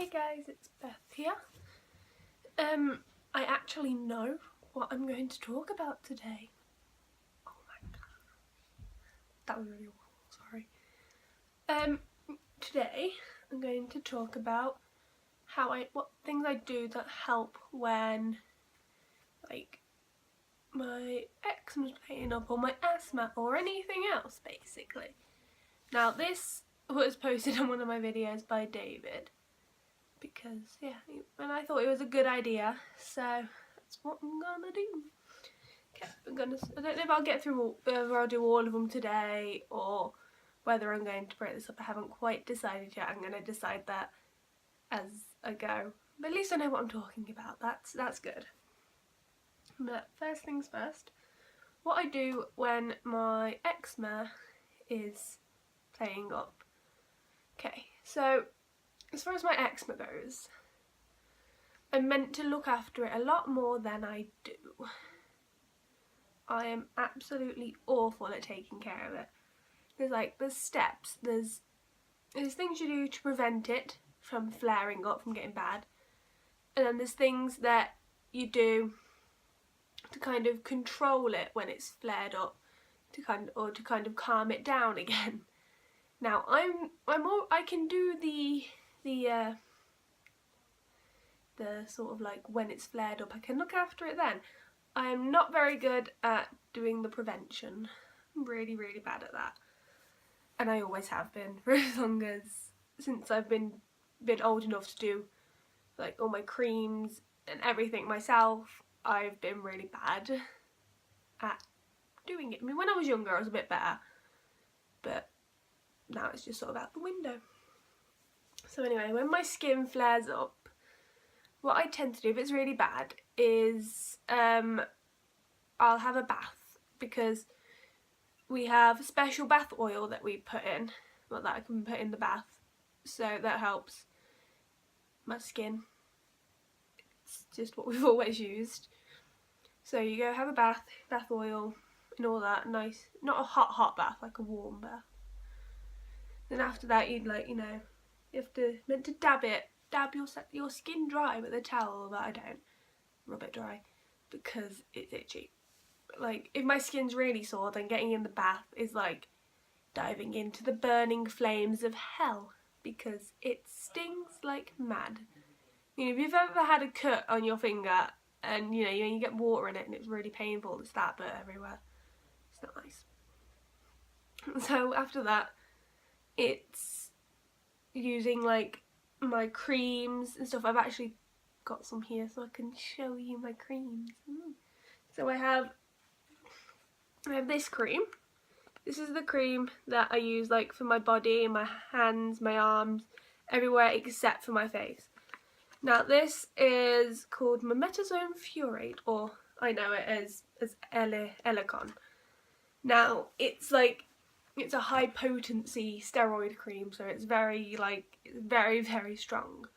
Hey guys, it's Beth here. I actually know what I'm going to talk about today. Oh my god. That was really awful, sorry. Today I'm going to talk about what things I do that help when my eczema's playing up or my asthma or anything else basically. Now this was posted on one of my videos by David because and I thought it was a good idea, so that's what I'm gonna do. Okay, I don't know if I'll get through whether I'll do all of them today or whether I'm going to break this up. I haven't quite decided yet. I'm going to decide that as I go, but at least I know what I'm talking about. That's good. But first things first, what I do when my eczema is playing up. Okay, so as far as my eczema goes, I'm meant to look after it a lot more than I do. I am absolutely awful at taking care of it. There's steps, there's things you do to prevent it from flaring up, from getting bad, and then there's things that you do to kind of control it when it's flared up, to kind of calm it down again. Now I can do the sort of like when it's flared up, I can look after it then. I am not very good at doing the prevention. I'm really bad at that, and I always have been for as long as since I've been old enough to do like all my creams and everything myself. I've been really bad at doing it. I mean, when I was younger I was a bit better, but now it's just sort of out the window. So anyway, when my skin flares up, what I tend to do if it's really bad is I'll have a bath, because we have special bath oil that we put in, well, that I can put in the bath, so that helps my skin. It's just what we've always used. So you go have a bath oil and all that, nice, not a hot bath, like a warm bath. Then after that you'd meant to dab your skin dry with a towel, but I don't rub it dry because it's itchy. Like, if my skin's really sore, then getting in the bath is like diving into the burning flames of hell, because it stings like mad. You know, if you've ever had a cut on your finger and you get water in it and it's really painful, it's that bit everywhere. It's not nice. So after that, it's using like my creams and stuff. I've actually got some here so I can show you my creams. So I have this cream. This is the cream that I use like for my body, my hands, my arms, everywhere except for my face. Now this is called mometasone furoate, or I know it as Elecon. Now it's a high potency steroid cream, so it's very strong.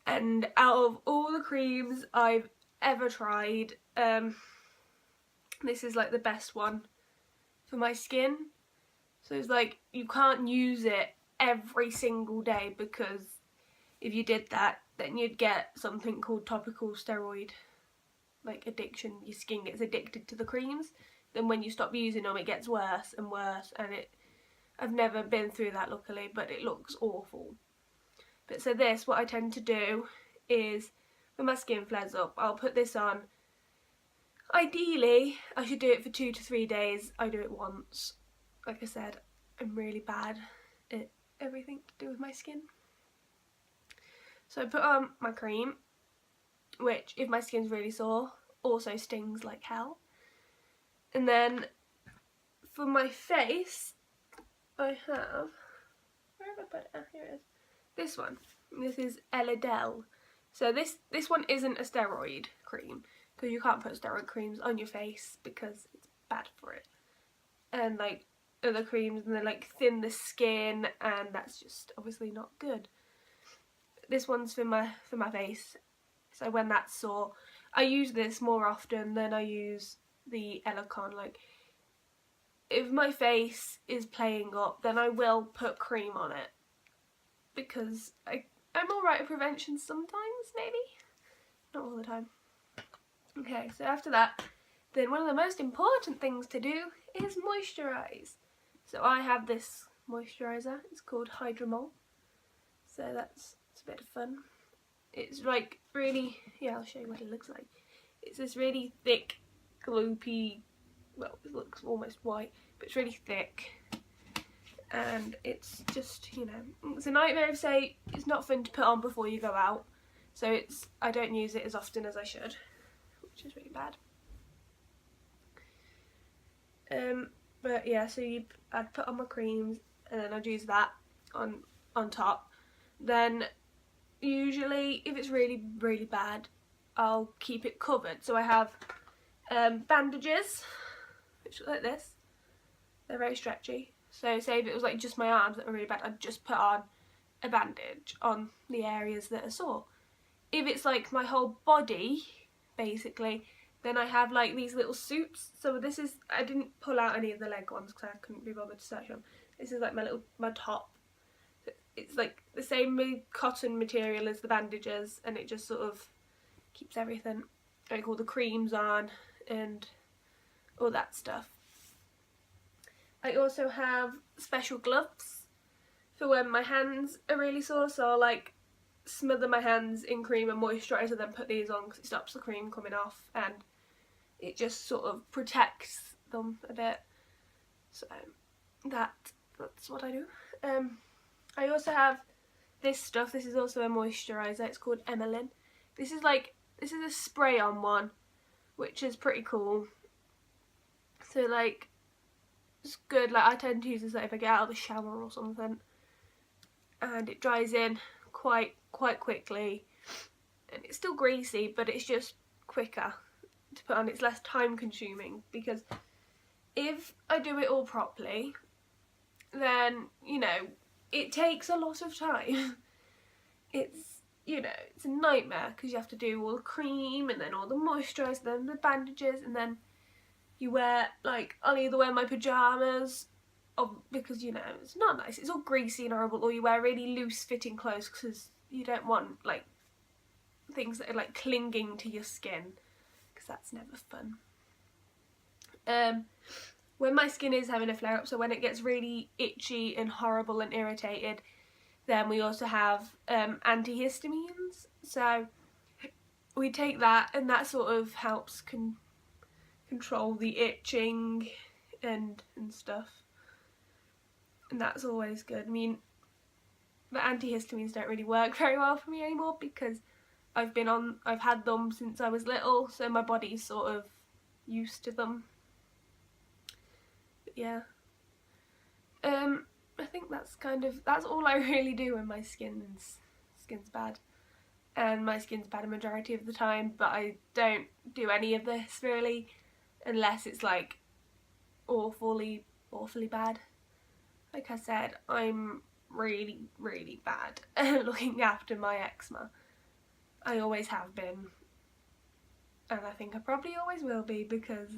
And out of all the creams I've ever tried, this is like the best one for my skin. So it's like you can't use it every single day, because if you did that then you'd get something called topical steroid addiction. Your skin gets addicted to the creams, then when you stop using them it gets worse and worse, and I've never been through that luckily, but it looks awful. But so this, what I tend to do is when my skin flares up, I'll put this on. Ideally I should do it for 2 to 3 days. I do it once. Like I said, I'm really bad at everything to do with my skin. So I put on my cream, which if my skin's really sore also stings like hell. And then for my face I have, where have I put it? Oh, here it is. This one. This is Elidel. So this one isn't a steroid cream, because you can't put steroid creams on your face because it's bad for it. And like other creams, and they like thin the skin, and that's just obviously not good. This one's for my face. So when that's sore, I use this more often than I use the Elecon. Like, if my face is playing up, then I will put cream on it, because I I'm alright at prevention sometimes, maybe. Not all the time. Okay, so after that, then one of the most important things to do is moisturise. So I have this moisturiser, it's called Hydromol. So it's a bit of fun. It's like really, yeah, I'll show you what it looks like. It's this really thick, gloopy, well, it looks almost white, but it's really thick. And it's just, you know, it's a nightmare if, say, it's not fun to put on before you go out. So I don't use it as often as I should, which is really bad. But yeah, so I'd put on my creams and then I'd use that on top. Then usually, if it's really, really bad, I'll keep it covered. So I have bandages, which look like this. They're very stretchy. So say if it was like just my arms that were really bad, I'd just put on a bandage on the areas that are sore. If it's like my whole body, basically, then I have like these little suits. So this is, I didn't pull out any of the leg ones because I couldn't be bothered to search them. This is like my top. It's like the same cotton material as the bandages, and it just sort of keeps everything, like all the creams on and all that stuff. I also have special gloves for when my hands are really sore, so I'll like smother my hands in cream and moisturiser, then put these on because it stops the cream coming off and it just sort of protects them a bit. So that's what I do. I also have this stuff. This is also a moisturiser. It's called Emmeline. This is a spray-on one, which is pretty cool. So like, it's good. Like I tend to use this like if I get out of the shower or something, and it dries in quite quickly, and it's still greasy, but it's just quicker to put on. It's less time consuming because if I do it all properly, then you know it takes a lot of time. It's, you know, it's a nightmare because you have to do all the cream and then all the moisturiser, then the bandages, and then you wear, like, I'll either wear my pyjamas because, you know, it's not nice, it's all greasy and horrible, or you wear really loose fitting clothes because you don't want, like, things that are, like, clinging to your skin because that's never fun. When my skin is having a flare up, so when it gets really itchy and horrible and irritated, then we also have antihistamines. So we take that, and that sort of helps control the itching and stuff. And that's always good. I mean, the antihistamines don't really work very well for me anymore because I've had them since I was little, so my body's sort of used to them. Yeah, I think that's all I really do when my skin's bad, and my skin's bad a majority of the time, but I don't do any of this really unless it's like awfully bad. Like I said, I'm really bad at looking after my eczema. I always have been, and I think I probably always will be because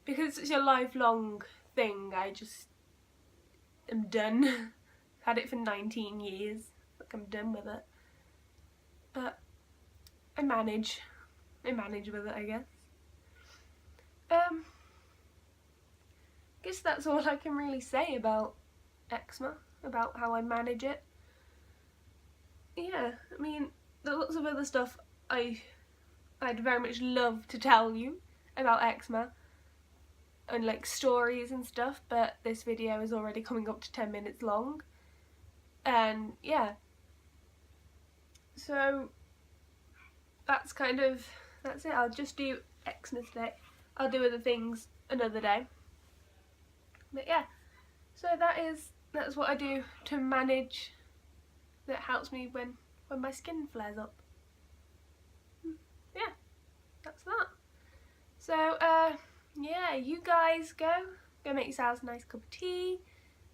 it's a lifelong thing. I just am done. I've had it for 19 years. Like, I'm done with it. But I manage with it, I guess. Guess that's all I can really say about eczema, about how I manage it. Yeah, I mean, there's lots of other stuff I'd very much love to tell you about eczema, and like stories and stuff, but this video is already coming up to 10 minutes long, and yeah, so that's it. I'll just do eczema today. I'll do other things another day, but yeah, so that's what I do to manage, that helps me when my skin flares up. Yeah, that's that. So yeah, you guys go make yourselves a nice cup of tea,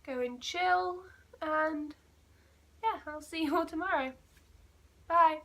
go and chill, and yeah, I'll see you all tomorrow. Bye.